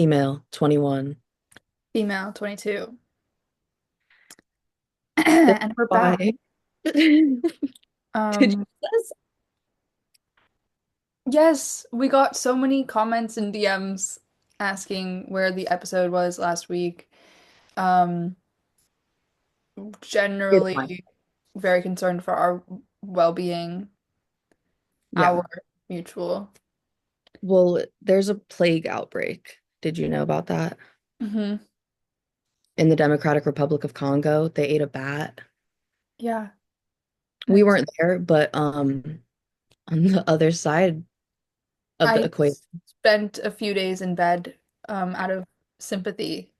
Female, 21. Female, 22. This And is we're why. back. Did you Um, this? yes, we got so many comments and DMs asking where the episode was last week. Um, It's fine. Generally very concerned for our well-being, Yeah. our mutual. Well, there's a plague outbreak. Did you know about that? Hmm. In the Democratic Republic of Congo, they ate a bat. Yeah. We It's, weren't there, but on the other side of the I equation. spent a few days in bed, out of sympathy.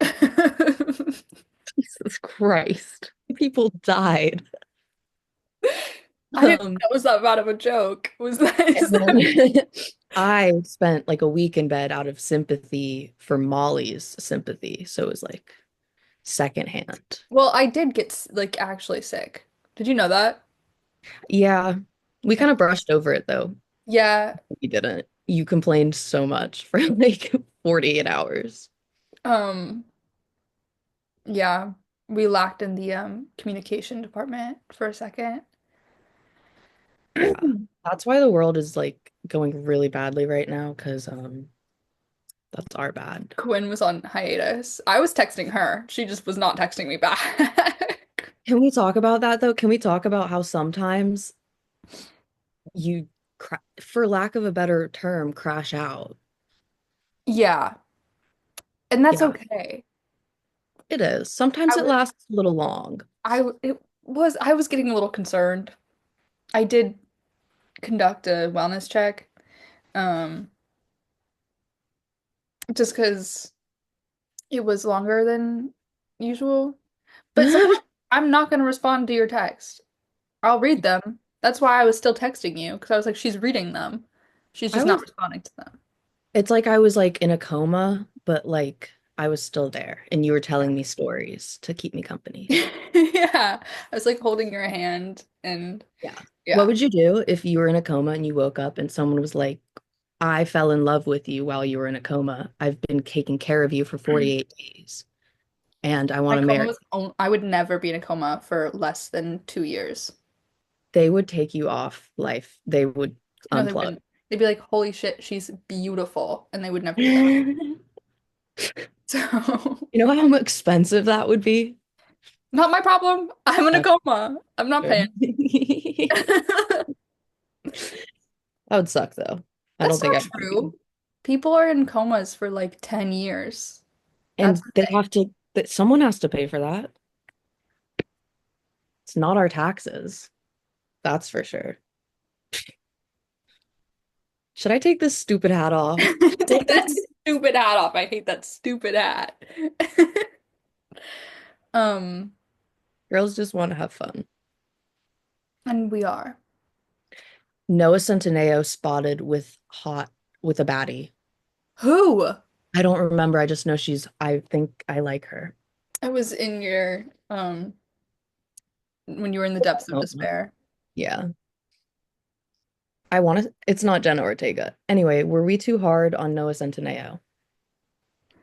Jesus Christ. People died. I didn't think Um, that was that bad of a joke. Was that, is and that... then I spent like a week in bed out of sympathy for Molly's sympathy. So it was like secondhand. Well, I did get like actually sick. Did you know that? Yeah, we kind of brushed over it though. Yeah. You didn't. You complained so much for like 48 hours. Um, yeah. We lacked in the communication department for a second. Yeah. That's why the world is like going really badly right now, because that's our bad. Quinn was on hiatus. I was texting her. She just was not texting me back. Can we talk about that though? Can we talk about how sometimes you, for lack of a better term, crash out? Yeah. And that's Yeah, okay. it is. Sometimes I it was lasts a little long. I was getting a little concerned. I did conduct a wellness check. Um, just because it was longer than usual. But sometimes I'm not going to respond to your text. I'll read them. That's why I was still texting you, because I was like, she's reading them. She's I just not was, responding to them. it's like I was like in a coma, but like I was still there and you were telling me stories to keep me company. Yeah. I was like holding your hand and Yeah. What yeah. would you do if you were in a coma and you woke up and someone was like, I fell in love with you while you were in a coma. I've been taking care of you for 48 days and I want My to coma marry. was on, I would never be in a coma for less than 2 years. They would take you off life. They would No, they unplug. wouldn't. They'd be like, holy shit, she's beautiful. And they would never do that. You So, know how expensive that would be? not my problem. I'm in a Uh, coma. I'm not sure. paying. That would suck though. I don't That's think not I'd want to be. true. People are in comas for like 10 years. That's And the they thing. have to, that someone has to pay for that. It's not our taxes. That's for sure. Should I take this stupid hat off? Take that stupid hat off. I hate that stupid hat. Um, Girls just want to have fun. and we are. Noah Centineo spotted with a baddie. Who? I don't remember. I just know I think I like her. I was in your when you were in the depths of Oh, despair. yeah. It's not Jenna Ortega. Anyway, were we too hard on Noah Centineo?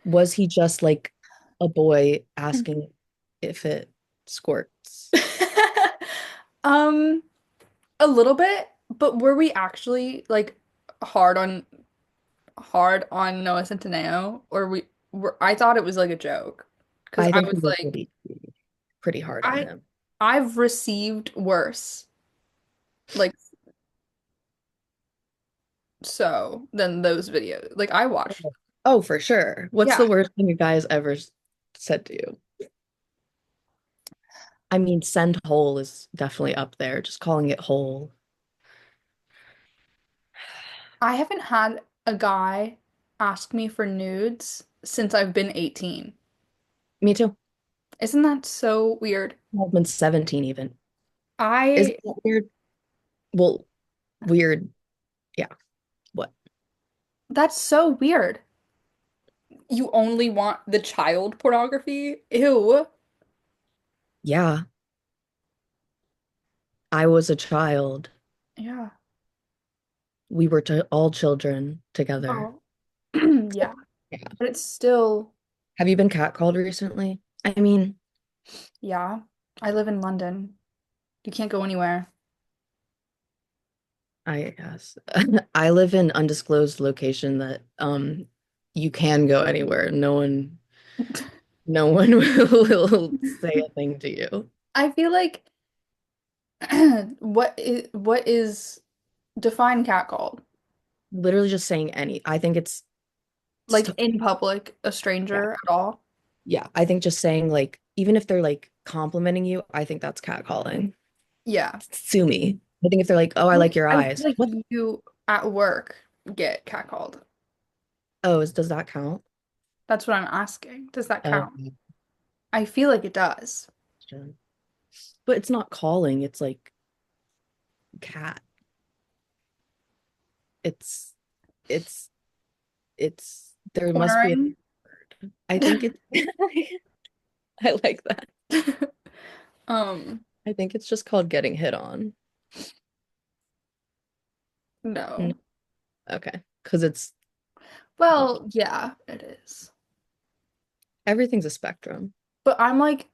Was he just like a boy asking if it squirts? Um, a little bit, but were we actually like hard on Noah Centineo, or I thought it was like a joke because I I think we was were like, pretty hard on I him. I've received worse like so than those videos. Like I watched. Oh, for sure. What's Yeah. the worst thing a guy's ever said to you? I mean, send hole is definitely up there. Just calling it hole. I haven't had a guy ask me for nudes since I've been 18. Me too. Isn't that so weird? I've been 17 even. Is I that weird? Well, weird. Yeah. What? That's so weird. You only want the child pornography? Ew. Yeah. I was a child. Yeah. We were all children together. Oh. Yeah. Yeah. but it's still, Have you been catcalled recently? I mean, yeah. I live in London. You can't go anywhere. I guess I live in undisclosed location that you can go anywhere. No one will say a thing to you. I feel like what is define catcalled? Literally just saying I think it's Like in public, a yeah. stranger at all? Yeah, I think just saying like even if they're like complimenting you, I think that's catcalling. Yeah. Sue me. I think if they're like, "Oh, I like your I feel eyes." like What? you at work get catcalled. Oh, does that count? That's what I'm asking. Does that Oh, count? I feel like it does. question. But it's not calling, it's like cat. It's it's it's there must be a Cornering? word. I think it's I like that. Um, I think it's just called getting hit on. Mm, no. okay. Because it's Well, yeah, it is. everything's a spectrum. But I'm like,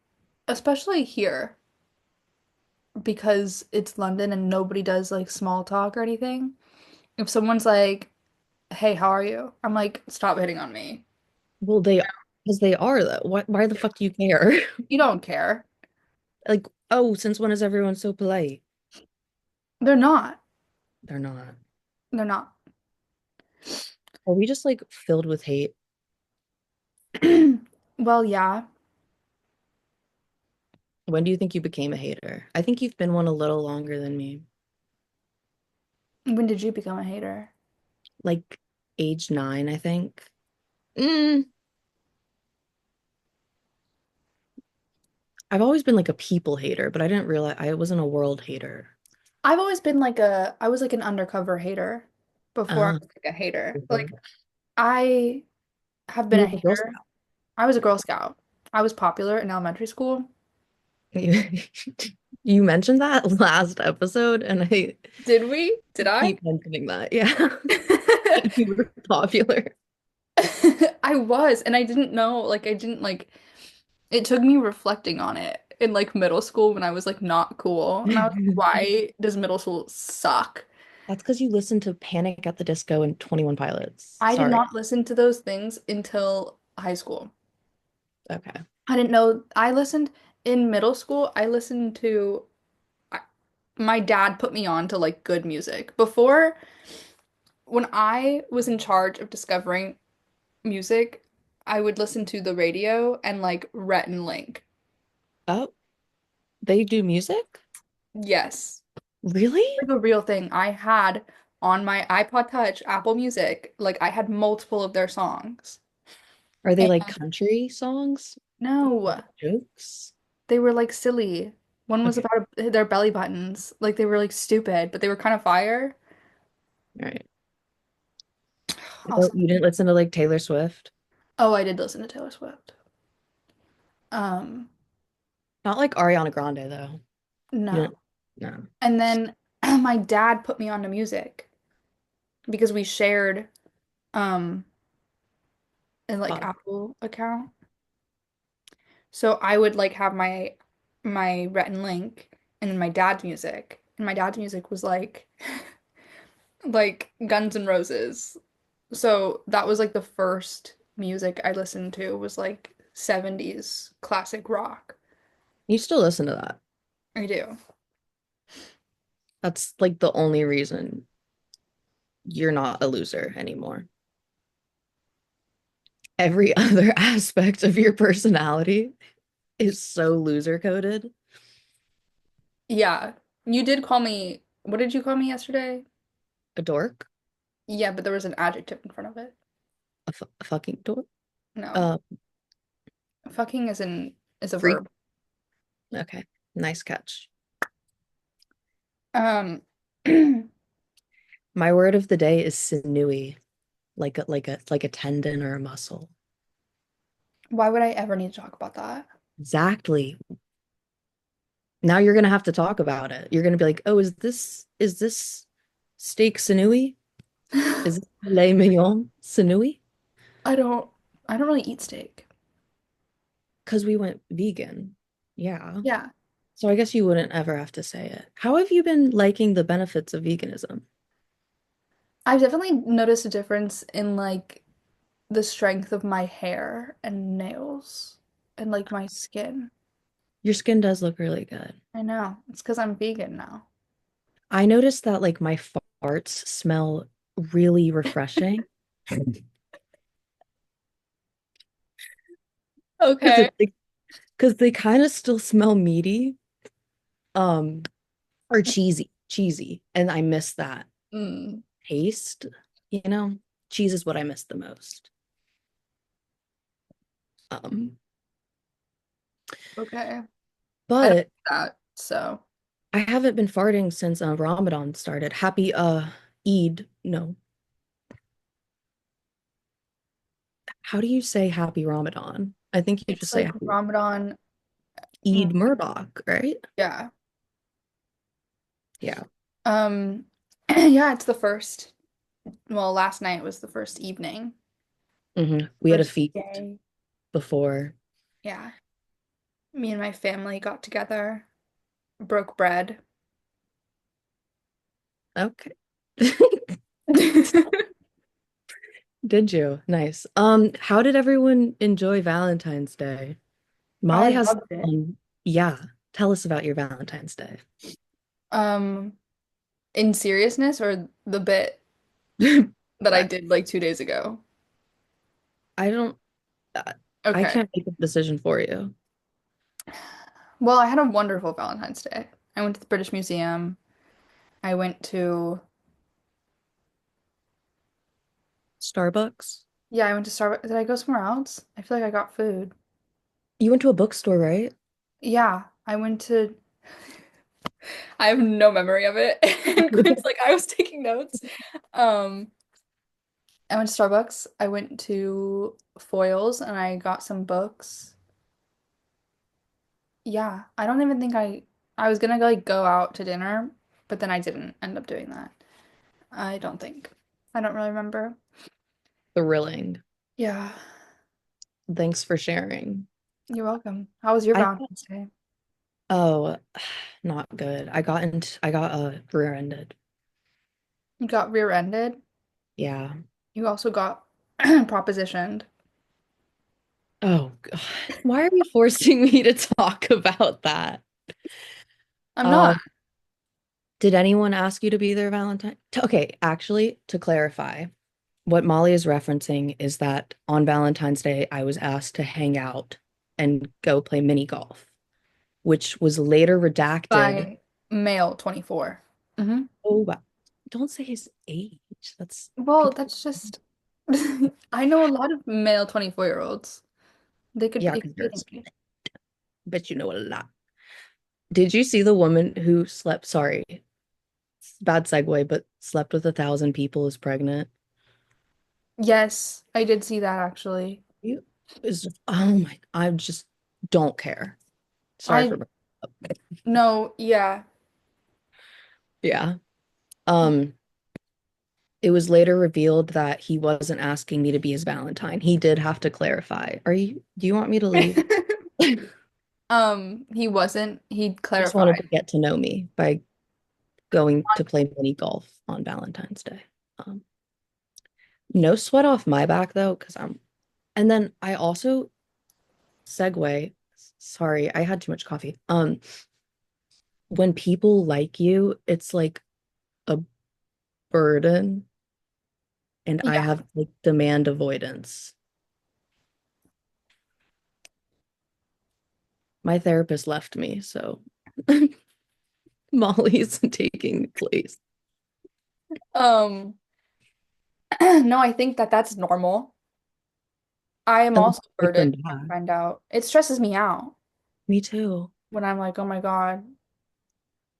especially here, because it's London and nobody does like small talk or anything. If someone's like, "Hey, how are you?" I'm like, "Stop hitting on me." Well, they because they are though. Why the fuck do you care? You don't care. Like, oh, since when is everyone so polite? They're not. They're not. They're not. Are we just like filled with hate? Well, yeah. When do you think you became a hater? I think you've been one a little longer than me. When did you become a hater? Like age 9, I think. Mm, I've always been like a people hater, but I didn't realize I wasn't a world hater. I've always been like I was like an undercover hater before I Uh, was like a hater. Like I have been you a were a Girl hater. Scout. I was a Girl Scout. I was popular in elementary school. You you mentioned that last episode, and I Did we? Did I? keep mentioning that. Yeah. You were popular. I was, and I didn't know, like I didn't like it took me reflecting on it in like middle school when I was like not cool. And I was like, why does middle school suck? That's because you listened to Panic at the Disco and 21 Pilots. I did Sorry. not listen to those things until high school. Okay. I didn't know. I listened in middle school. I listened to I, my dad put me on to like good music. Before, when I was in charge of discovering music, I would listen to the radio and like Rhett and Link. Oh, they do music? Yes. Really? Like a real thing. I had on my iPod Touch, Apple Music, like I had multiple of their songs. Are they like And country songs? no, Jokes? they were like silly. One was Okay. about their belly buttons. Like they were like stupid, but they were kind of fire. All right. Oh, Also, you didn't listen to like Taylor Swift? oh, I did listen to Taylor Swift. Um, Not like Ariana Grande though. You no. didn't? No. And then my dad put me onto music because we shared um an like Spotify. Apple account. So I would like have my Rhett and Link and then my dad's music. And my dad's music was like like Guns N' Roses. So that was like the first music I listened to was like 70s classic rock. You still listen to that. I do. That's like the only reason you're not a loser anymore. Every other aspect of your personality is so loser coded. Yeah. You did call me, what did you call me yesterday? A dork, Yeah, but there was an adjective in front of it. a fucking dork. No. Uh, Fucking is a freak. verb. Okay, nice catch. Um My word of the day is sinewy, like a tendon or a muscle. why would I ever need to talk about that? Exactly. Now you're gonna have to talk about it. You're gonna be like, oh, is this steak sinewy? Is it filet mignon sinewy? I don't I don't really eat steak. Because we went vegan. Yeah. Yeah. So I guess you wouldn't ever have to say it. How have you been liking the benefits of veganism? I've definitely noticed a difference in like the strength of my hair and nails and like my skin. Your skin does look really good. I know. It's because I'm vegan now. I noticed that like my farts smell really refreshing because Okay. because they kind of still smell meaty, um, or cheesy, and I miss that Mm, taste, you know? Cheese is what I miss the most. Um, okay. I don't but do that. So I haven't been farting since Ramadan started. Happy Eid. No. How do you say happy Ramadan? I think you it's just say like happy Ramadan. mm, Eid Murdoch, right? Yeah. Yeah. Yeah, it's the first. Well, last night was the first evening. We had a First feast day. before. Yeah. Me and my family got together, broke bread. Okay. Did you? Nice. How did everyone enjoy Valentine's Day? I Molly has loved it. yeah. Tell us about your Valentine's Day. Um, in seriousness or the bit that I I did like 2 days ago? I don't uh, I Okay. can't make a decision for you. Well, I had a wonderful Valentine's Day. I went to the British Museum. I went to, Starbucks? yeah, I went to Starbucks. Did I go somewhere else? I feel like I got food. You went to a bookstore, right? Yeah, I went to, I have no memory of it. And Quinn's like, I was taking notes. Um, I went to Starbucks. I went to Foyles and I got some books. Yeah, I don't even think I was gonna like go out to dinner, but then I didn't end up doing that. I don't think. I don't really remember. Thrilling. Yeah, Thanks for sharing. you're welcome. How was your I Valentine's Day? oh, not good. I got rear-ended. You got rear-ended. Yeah. You also got propositioned. Oh God. Why are you forcing me to talk about that? I'm not. Um, did anyone ask you to be their Valentine? Okay, actually, to clarify, what Molly is referencing is that on Valentine's Day, I was asked to hang out and go play mini golf, which was later redacted. By male 24. Oh, wow. Don't say his age. That's Well, people. that's just I know a lot of male 24-year-olds. Yeah, It because could be you're a anything. student. Bet you know a lot. Did you see the woman who slept? Sorry, bad segue, but slept with 1,000 people is pregnant? Yes, I did see that actually. You is just, oh my, I just don't care. Sorry for I bringing it up. no, yeah. Yeah. Um, it was later revealed that he wasn't asking me to be his Valentine. He did have to clarify. Do you want me to leave? He wasn't. He He just wanted clarified. to get to know me by going to play mini golf on Valentine's Day. Um, no sweat off my back though, because and then I also segue. Sorry, I had too much coffee. When people like you, it's like a burden, and I Yeah. have like demand avoidance. My therapist left me, so Molly's taking place. Um, no, I think that that's normal. I am Unless also you like them burdened when I back. find out. It stresses me out Me too. when I'm like, oh my God,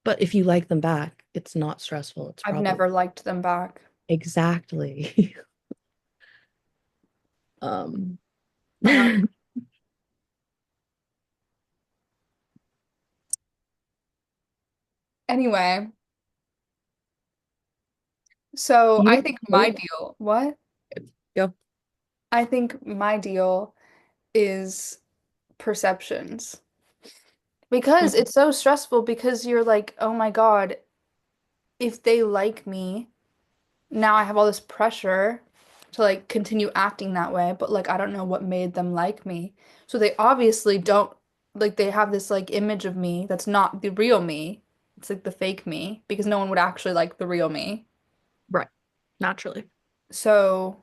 But if you like them back, it's not stressful. It's I've probably never liked them back. exactly. Um, Uh, anyway, so you I know, think my oh, deal, what? go. I think my deal is perceptions. Because Mm. it's so stressful because you're like, oh my God, if they like me, now I have all this pressure to like continue acting that way, but like I don't know what made them like me. So they obviously don't like they have this like image of me that's not the real me. It's like the fake me because no one would actually like the real me. Right. Naturally. So,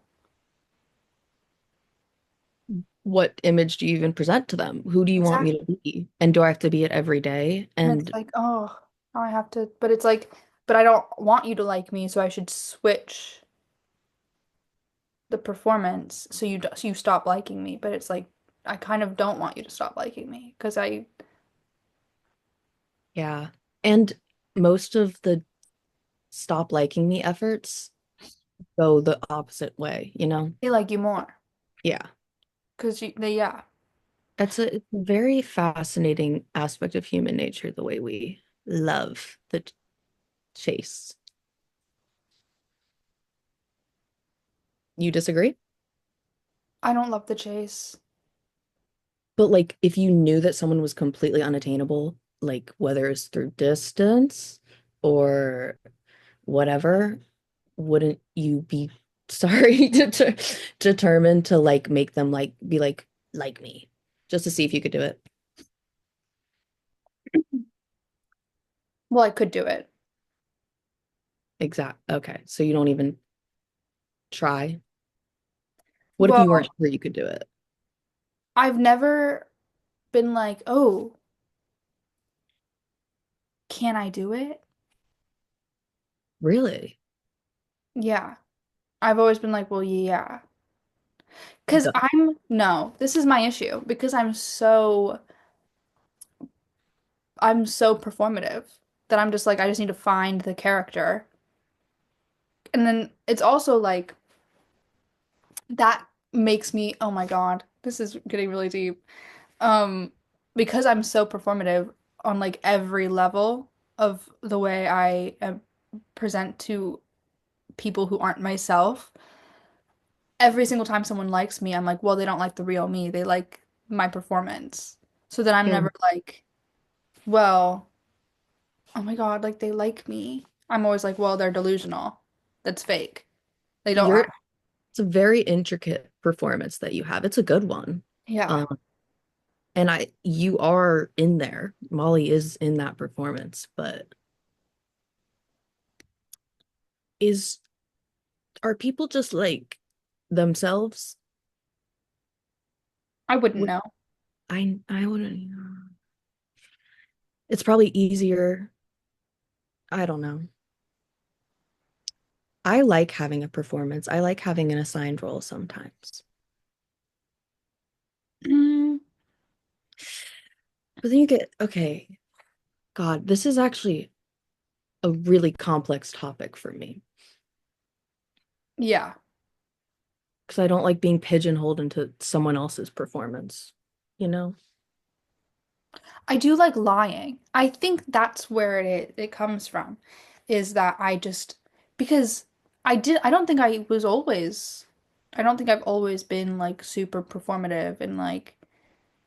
What image do you even present to them? Who do you want me exactly. to be? And do I have to be it every day? And it's And like, oh, now I have to, but it's like, but I don't want you to like me, so I should switch the performance so you stop liking me. But it's like I kind of don't want you to stop liking me because I yeah. And most of the stop liking me efforts go the opposite way, you know? they like you more Yeah. because they yeah. It's a very fascinating aspect of human nature, the way we love the chase. You disagree? I don't love the chase. But like if you knew that someone was completely unattainable, like whether it's through distance or whatever, wouldn't you be sorry to determined to like make them like be like me just to see if you could do it? Well, I could do it. Exact. Okay. So you don't even try. What if you weren't Well, sure you could do it? I've never been like, oh, can I do it? Really? Yeah. I've always been like, well, yeah. Because Duh. no, this is my issue because I'm so performative that I'm just like, I just need to find the character. And then it's also like, that makes me, oh my God, this is getting really deep. Um, because I'm so performative on like every level of the way present to people who aren't myself, every single time someone likes me, I'm like, well, they don't like the real me. They like my performance. So then I'm Mm. never like, well, oh my God, like they like me. I'm always like, well, they're delusional. That's fake. They don't You're act. It's a very intricate performance that you have. It's a good one. Yeah. And you are in there. Molly is in that performance, but is are people just like themselves? I wouldn't Would know. I wouldn't. It's probably easier. I don't know. I like having a performance. I like having an assigned role sometimes. Mm, But then you get, okay, God, this is actually a really complex topic for me yeah. because I don't like being pigeonholed into someone else's performance, you know? I do like lying. I think that's where it comes from, is that I just because I don't think I don't think I've always been like super performative and like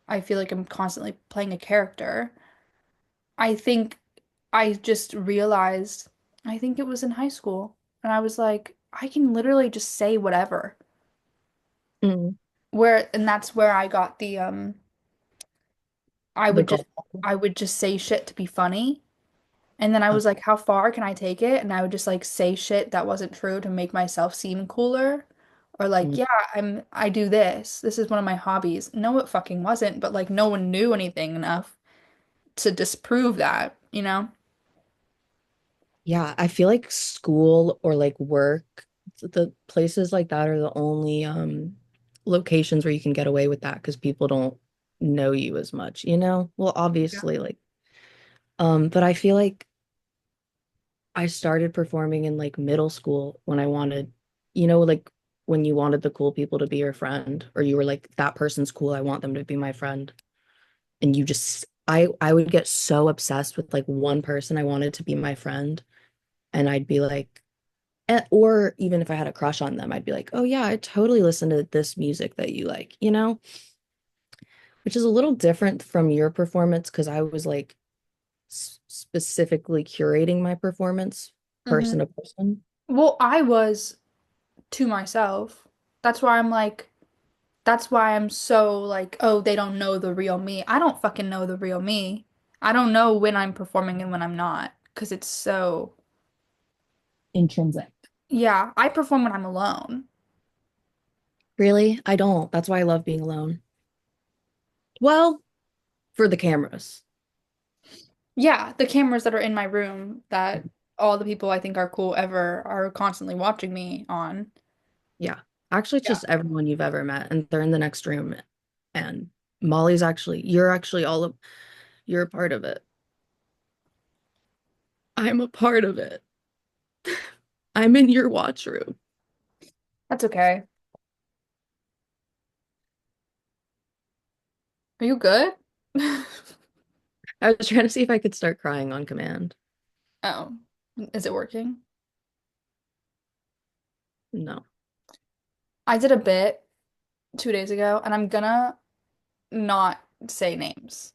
I feel like I'm constantly playing a character. I think I just realized I think it was in high school and I was like I can literally just say whatever. Mm. Where and that's where I got I The would just golf. I would just say shit to be funny. And then I was like, how far can I take it? And I would just like say shit that wasn't true to make myself seem cooler. Or like, Mm. yeah, I do this. This is one of my hobbies. No, it fucking wasn't, but like no one knew anything enough to disprove that, you know? Yeah, I feel like school or like work, the places like that are the only locations where you can get away with that because people don't know you as much, you know? Well, Yeah. obviously like but I feel like I started performing in like middle school when I wanted, like when you wanted the cool people to be your friend or you were like that person's cool, I want them to be my friend. And you just I would get so obsessed with like one person I wanted to be my friend and I'd be like or even if I had a crush on them, I'd be like, oh yeah, I totally listen to this music that you like, which is a little different from your performance because I was like specifically curating my performance Hmm. person to person. Well, I was to myself. That's why I'm like, that's why I'm so like, oh, they don't know the real me. I don't fucking know the real me. I don't know when I'm performing and when I'm not because it's so, Intrinsic. yeah, I perform when I'm alone. Really? I don't. That's why I love being alone. Well, for the cameras. Yeah, the cameras that are in my room that all the people I think are cool ever are constantly watching me on. Yeah. Actually, it's Yeah. just everyone you've ever met, and they're in the next room. And you're actually you're a part of it. I'm a part of it. I'm in your watch room. That's okay. Are you good? I was trying to see if I could start crying on command. Oh, is it working? No. I did a bit 2 days ago, and I'm gonna not say names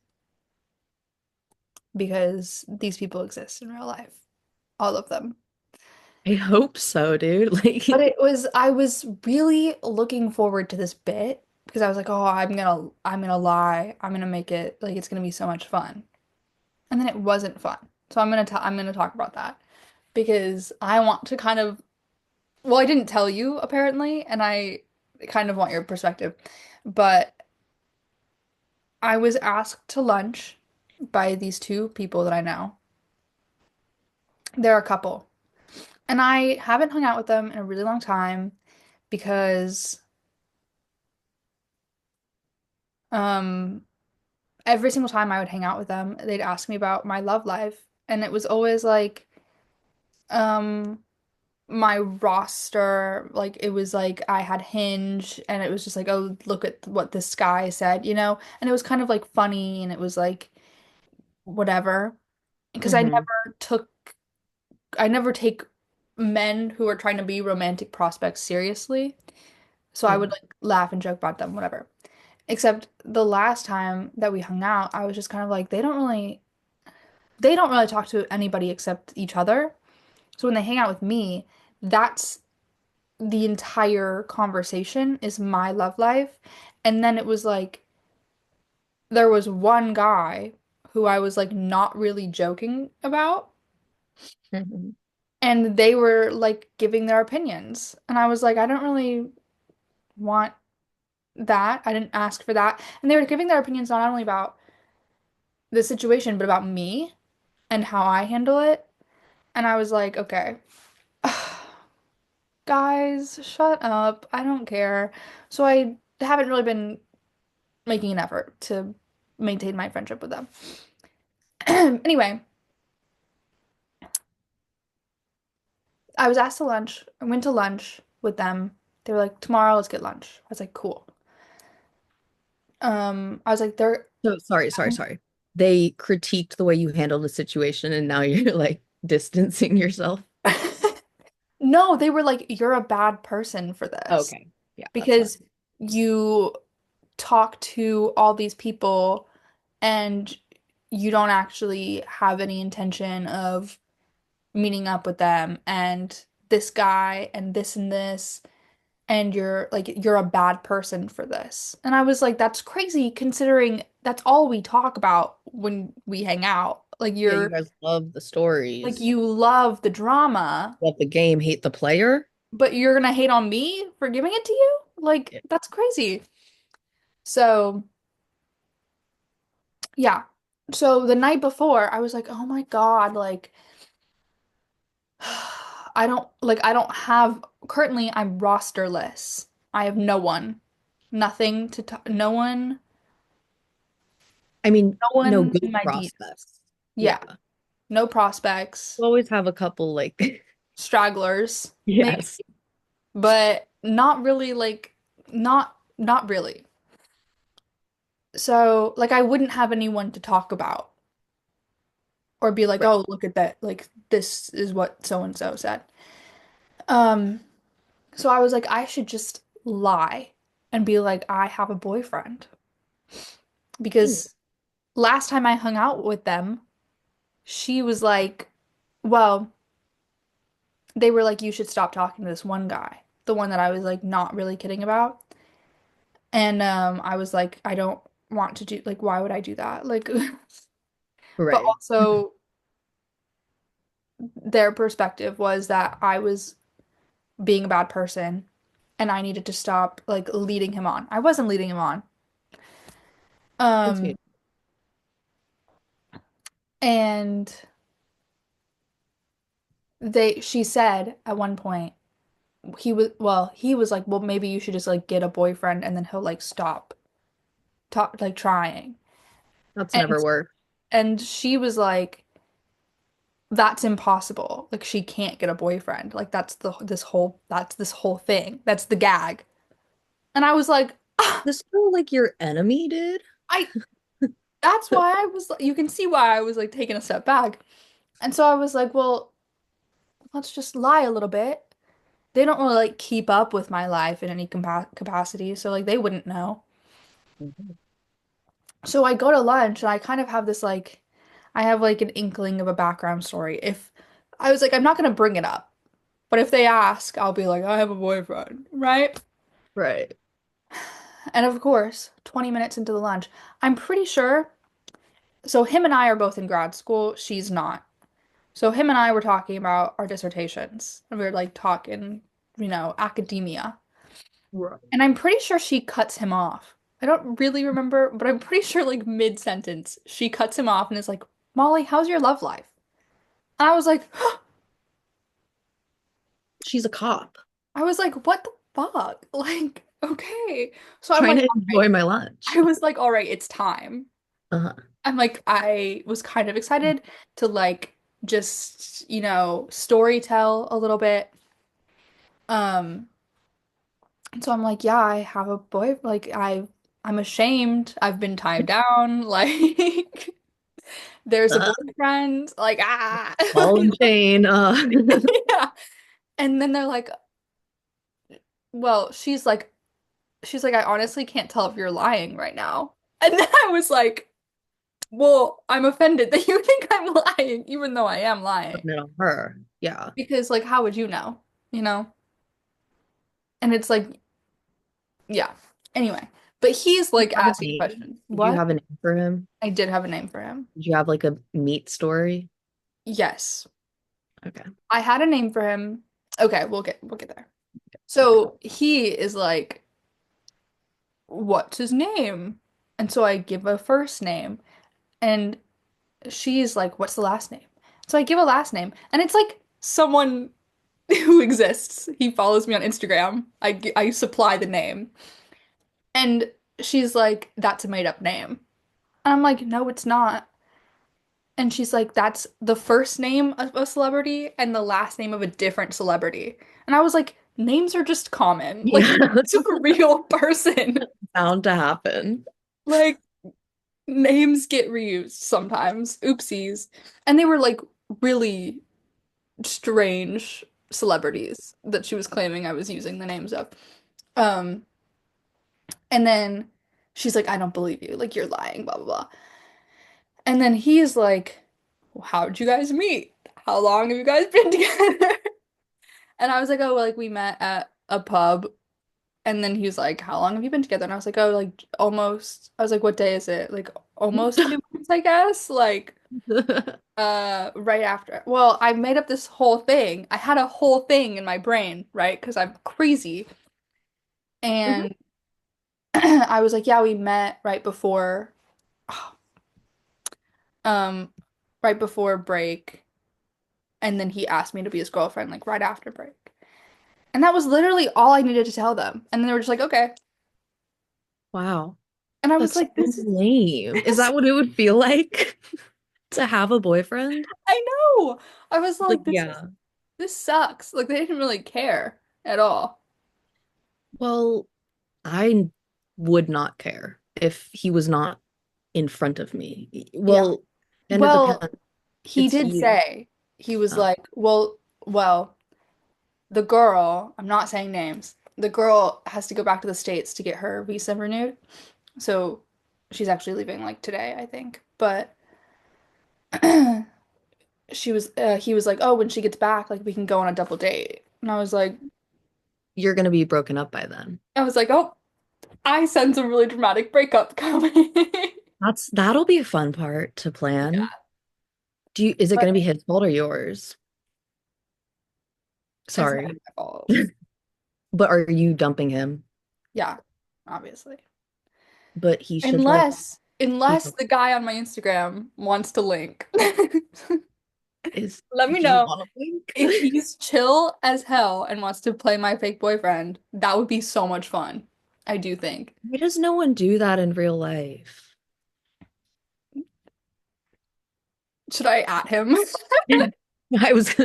because these people exist in real life, all of them. I hope so, dude. But Like, I was really looking forward to this bit because I was like, oh, I'm gonna lie. I'm gonna make it like it's gonna be so much fun. And then it wasn't fun. So I'm gonna talk about that because I want to kind of, well, I didn't tell you apparently, and I kind of want your perspective. But I was asked to lunch by these two people that I know. They're a couple. And I haven't hung out with them in a really long time because um every single time I would hang out with them, they'd ask me about my love life. And it was always like um my roster, like it was like I had Hinge and it was just like, oh, look at what this guy said, you know? And it was kind of like funny and it was like whatever. Because mhm, I never take men who are trying to be romantic prospects seriously. So I would mhm, like laugh and joke about them, whatever. Except the last time that we hung out, I was just kind of like, they don't really talk to anybody except each other. So when they hang out with me, that's the entire conversation is my love life. And then it was like there was one guy who I was like not really joking about, mhm. and they were like giving their opinions. And I was like, I don't really want that. I didn't ask for that. And they were giving their opinions not only about the situation, but about me and how I handle it. And I was like, okay, guys, shut up. I don't care. So I haven't really been making an effort to maintain my friendship with them. Anyway, I was asked to lunch. I went to lunch with them. They were like, tomorrow, let's get lunch. I was like, cool. I was like, they're So sorry. They critiqued the way you handled the situation, and now you're like distancing yourself. no, they were like, you're a bad person for this Okay. Yeah, that's fine. because you talk to all these people and you don't actually have any intention of meeting up with them and this guy and this and this and you're a bad person for this. And I was like, that's crazy considering that's all we talk about when we hang out. Yeah, you guys love the Like stories, you love the drama, love the game, hate the player. but you're gonna hate on me for giving it to you? Like Yeah. that's crazy. So, yeah. So the night before, I was like, "Oh my God, like I don't have currently I'm rosterless. I have no one. Nothing to talk, I mean, no no one in good my DMs. prospects. Yeah. Yeah, no prospects, We'll always have a couple like stragglers, maybe, yes. but not really like not really. So, like I wouldn't have anyone to talk about or be like, Right. "Oh, look at that. Like this is what so and so said." Um, so I was like, I should just lie and be like, I have a boyfriend. Hmm. Because last time I hung out with them, she was like, well, they were like, you should stop talking to this one guy, the one that I was like not really kidding about. And I was like, I don't want to do like, why would I do that? Like, but Right. also their perspective was that I was being a bad person and I needed to stop like leading him on. I wasn't leading him on. It's Um, me. and she said at one point, he was like, well, maybe you should just like get a boyfriend and then he'll like stop talk like trying. That's And never worked. she was like, that's impossible. Like she can't get a boyfriend. Like that's this whole thing. That's the gag. And I was like, ah, This feel like your enemy did? I that's why I was you can see why I was like taking a step back. And so I was like, well, let's just lie a little bit. They don't really like keep up with my life in any capacity, so like they wouldn't know. Mhm. So I go to lunch and I kind of have this like I have like an inkling of a background story. If I was like, I'm not gonna bring it up, but if they ask, I'll be like, I have a boyfriend, right? Right. And of course, 20 minutes into the lunch, I'm pretty sure. So him and I are both in grad school. She's not. So him and I were talking about our dissertations. And we were like talking, academia. Right. And I'm pretty sure she cuts him off. I don't really remember, but I'm pretty sure like mid-sentence, she cuts him off and is like, Molly, how's your love life? And I was like, She's a cop I was like, what the fuck? Like, okay. So I'm trying like, to all right. enjoy my lunch. I was like, all right, it's time. Uh-huh. I'm like, I was kind of excited to like just, story tell a little bit. Um, and so I'm like, yeah, I have a boy, like I'm ashamed. I've been tied down. Like there's a Uh, boyfriend. Like, ah. ball and chain. Yeah. And then they're like, well, she's like, I honestly can't tell if you're lying right now. And then I was like, well, I'm offended that you think I'm lying, even though I am lying. Putting it on her. Yeah. Because, like, how would you know? You know? And it's like, yeah. Anyway, but he's You like have a asking name? questions. Did you What? have a name for him? I did have a name for him. Did you have like a meat story? Yes. Okay. I had a name for him. Okay, we'll get there. Okay. So he is like, what's his name? And so I give a first name, and she's like, what's the last name? So I give a last name, and it's like someone who exists. He follows me on Instagram. I supply the name. And she's like, that's a made up name. And I'm like, no, it's not. And she's like, that's the first name of a celebrity and the last name of a different celebrity. And I was like, names are just common. Like, Yeah. it's a real person. Bound to happen. Like, names get reused sometimes. Oopsies. And they were like really strange celebrities that she was claiming I was using the names of. Um, and then she's like, I don't believe you. Like, you're lying, blah, blah, blah. And then he's like, well, how'd you guys meet? How long have you guys been together? And I was like, oh, well, like we met at a pub. And then he was like, how long have you been together? And I was like, oh, like almost. I was like, what day is it? Like almost 2 months, I guess. Like, right after. Well, I made up this whole thing. I had a whole thing in my brain, right? Because I'm crazy. Mhm. And I was like, yeah, we met right before, um, right before break. And then he asked me to be his girlfriend, like right after break. And that was literally all I needed to tell them. And then they were just like, okay. Wow. And I was That's like, so lame. Is this, that what it would feel like to have a boyfriend? I know. I was Like, like, yeah. this sucks. Like they didn't really care at all. Well, I would not care if he was not in front of me. Yeah. Well, and it Well, depends. he It's did you. say, he was Oh, like, well, the girl, I'm not saying names, the girl has to go back to the States to get her visa renewed. So she's actually leaving like today, I think. But he was like, "Oh, when she gets back, like we can go on a double date." And You're gonna be broken up by then. I was like, "Oh, I sense a really dramatic breakup coming." That'll be a fun part to plan. Yeah. Is it But gonna be his fault or yours? it's not Sorry. my fault. But are you dumping him? Yeah, obviously. But he should like be Unless the guy on my Instagram wants to link. is Let me do you know want to if blink? he's chill as hell and wants to play my fake boyfriend. That would be so much fun. I do think. Why does no one do that in real life? Should I at him? I was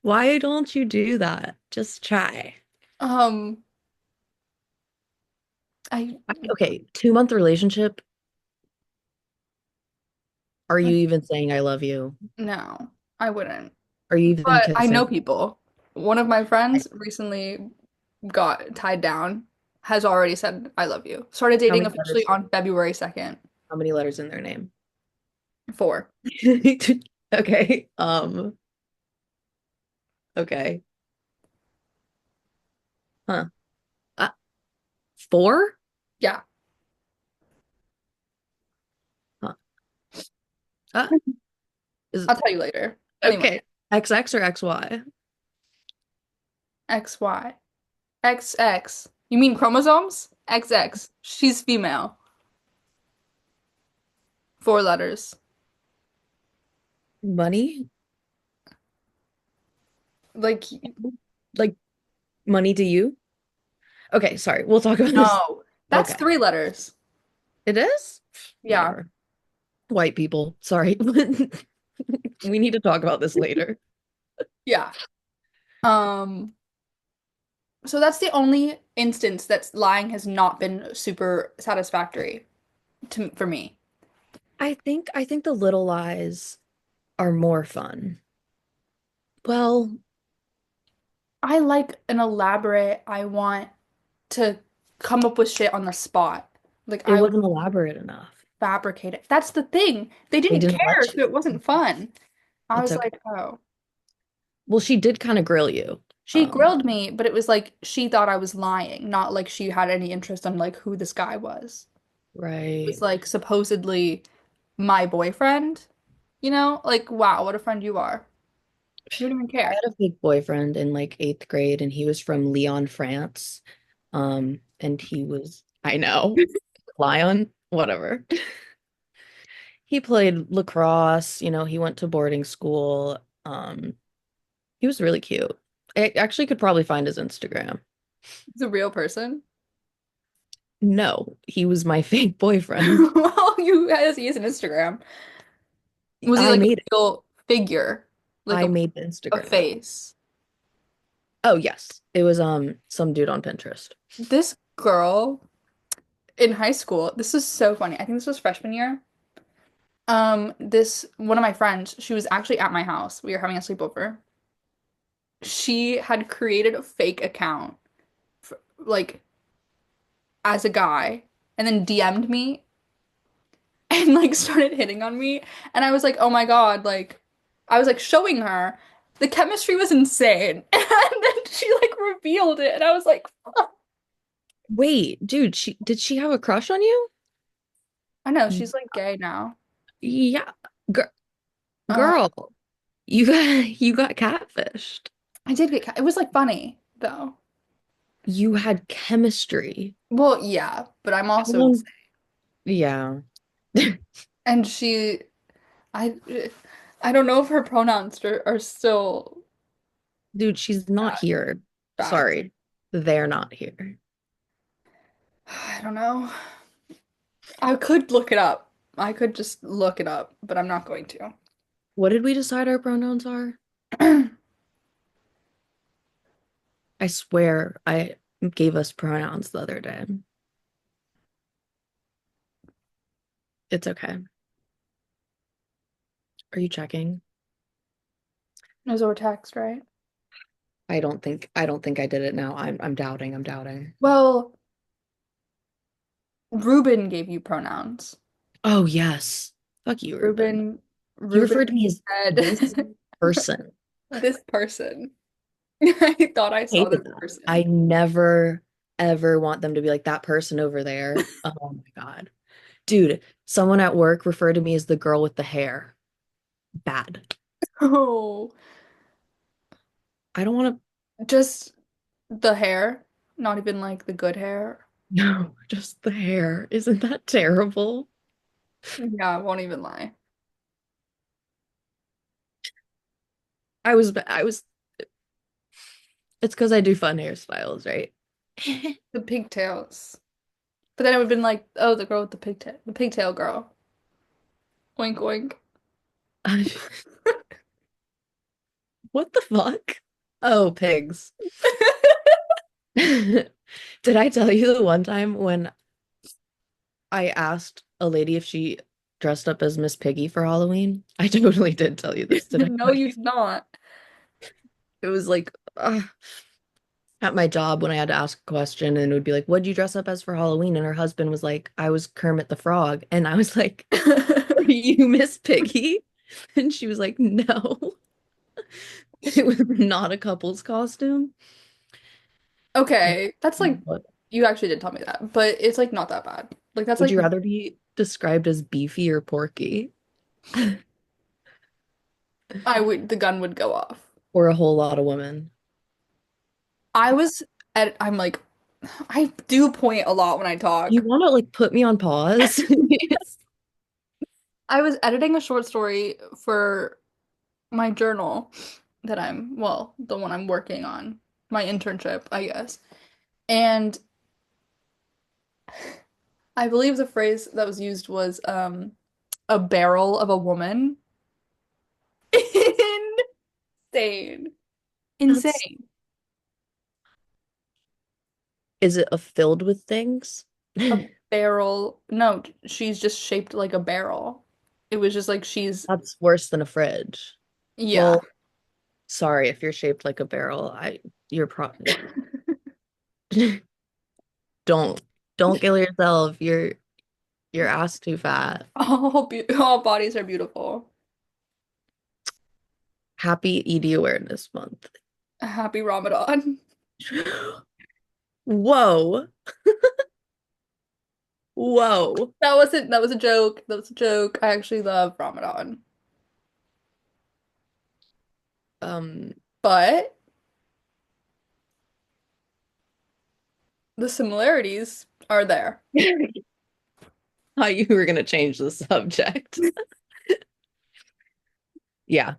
why don't you do that? Just try. Um, I Okay, 2 month relationship. Are you even saying I love you? no, I wouldn't. Are you even But I know kissing? people. One of my I- friends recently got tied down, has already said I love you. Started How dating many officially letters? on February 2nd. How many letters in their name? 4. Okay. Okay. Huh. Uh, four? Yeah, Huh. Uh, is I'll tell you later. Anyway, okay. XX or XY? XY. XX. You mean chromosomes? XX. She's female. 4 letters. Money? Like, Like money to you? Okay, sorry. We'll talk about this. no, that's Okay. 3 letters. It is? Yeah, Whatever. White people. Sorry. We need to talk about this later. yeah. Um, so that's the only instance that lying has not been super satisfactory for me. I think the little lies are more fun. Well, I like an elaborate, I want to come up with shit on the spot. Like it I would wasn't elaborate enough. fabricate it. That's the thing. They They didn't didn't care let if you. it wasn't fun. I It's was okay. like, oh. Well, she did kind of grill you. She Um, grilled me, but it was like she thought I was lying, not like she had any interest in like who this guy was. It right. was like supposedly my boyfriend, you know? Like, wow, what a friend you are. You don't even I care. had a fake boyfriend in like eighth grade, and he was from Lyon, France. And he was, I know, Lyon, whatever. He played lacrosse, he went to boarding school. He was really cute. I actually could probably find his Instagram. He's a real person. No, he was my fake boyfriend. Well, he has an Instagram. Was he I like a made it. real figure? Like I made the a Instagram. face? Oh, yes. It was some dude on Pinterest. This girl in high school, this is so funny. I think this was freshman year. This one of my friends, she was actually at my house. We were having a sleepover. She had created a fake account like as a guy and then DM'd me and like started hitting on me. And I was like, oh my God, like I was like showing her. The chemistry was insane. And then she like revealed it. And I was like, fuck. Wait, dude, did she have a crush on you? I know, she's like gay now. Yeah. Gir Uh, girl, you got catfished. I did get, it was like funny though. You had chemistry. Well, yeah, but I'm How also long? insane. Yeah. And I, I don't know if her pronouns are still Dude, she's not bad. here. Bad. Sorry. They're not here. I don't know. I could look it up. I could just look it up, but I'm not going to. What did we decide our pronouns are? I swear I gave us pronouns the other day. It's okay. Are you checking? There's our text, right? I don't think I did it now. I'm doubting. I'm doubting. Well, Ruben gave you pronouns. Oh yes. Fuck you, Ruben. Ruben, He Ruben referred to me as this said, person. this person. I thought I saw Hated this that. I person. never ever want them to be like that person over there. Oh my God. Dude, someone at work referred to me as the girl with the hair. Bad. Oh, I don't want to just the hair, not even like the good hair. no, just the hair. Isn't that terrible? Yeah, I won't even lie. I was it's because I do fun hairstyles, right? The pigtails. But then it would have been like, oh, the girl with the pigtail girl. Oink oink. What the fuck? Oh, pigs. Did I tell you the one time when I asked a lady if she dressed up as Miss Piggy for Halloween? I totally did tell you this. Did I No, tell you you? did not. It was like at my job when I had to ask a question and it would be like, what'd you dress up as for Halloween? And her husband was like, I was Kermit the Frog. And I was like, are you Miss Piggy? And she was like, no, it was not a couple's costume. And Okay, that's like what? you actually did tell me that, but it's like not that bad. Like that's Would like you rather be described as beefy or porky I would the gun would go off. or a whole lot of women? I was I'm like I do point a lot when I You talk. want to like put me on pause? I was editing a short story for my journal that well, the one I'm working on, my internship, I guess. And I believe the phrase that was used was a barrel of a woman. Insane. That's Insane. is it a filled with things? A barrel. No, she's just shaped like a barrel. It was just like she's That's worse than a fridge. yeah. Well, sorry if you're shaped like a barrel. You're pro don't don't kill yourself. Your ass too fat. All bodies are beautiful. Happy ED Awareness Month. Happy Ramadan. Whoa. Whoa. That was a joke. That was a joke. I actually love Ramadan. Um, But the similarities are there. how you were gonna change the subject. Yeah,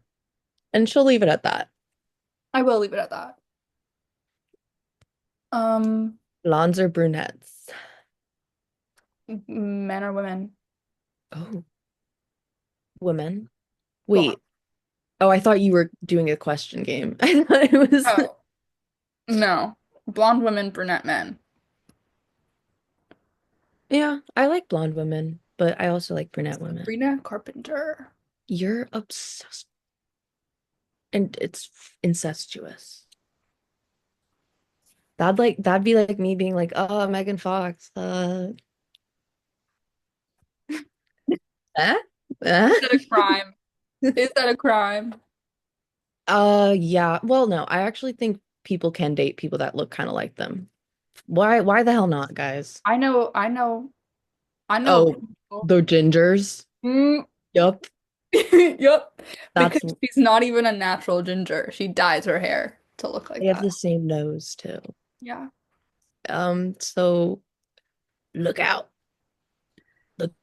and she'll leave it at that. I will leave it at that. Um, Blondes or brunettes? Men or women? Oh, women. Blonde. Wait. Oh, I thought you were doing a question game. I thought it was. Oh, no. Blonde women, brunette men. Yeah, I like blonde women, but I also like brunette women. Sabrina Carpenter. You're obsessed, and it's incestuous. That'd be like me being like, oh, Megan Fox. Eh? Eh? Is that a crime? Is that a crime? Yeah. Well, no, I actually think people can date people that look kind of like them. Why the hell not, guys? I know Oh, people. the gingers. Mm, Yup. yep. That's Because she's not even a natural ginger. She dyes her hair to look like they have that. the same nose too. Yeah. So look out.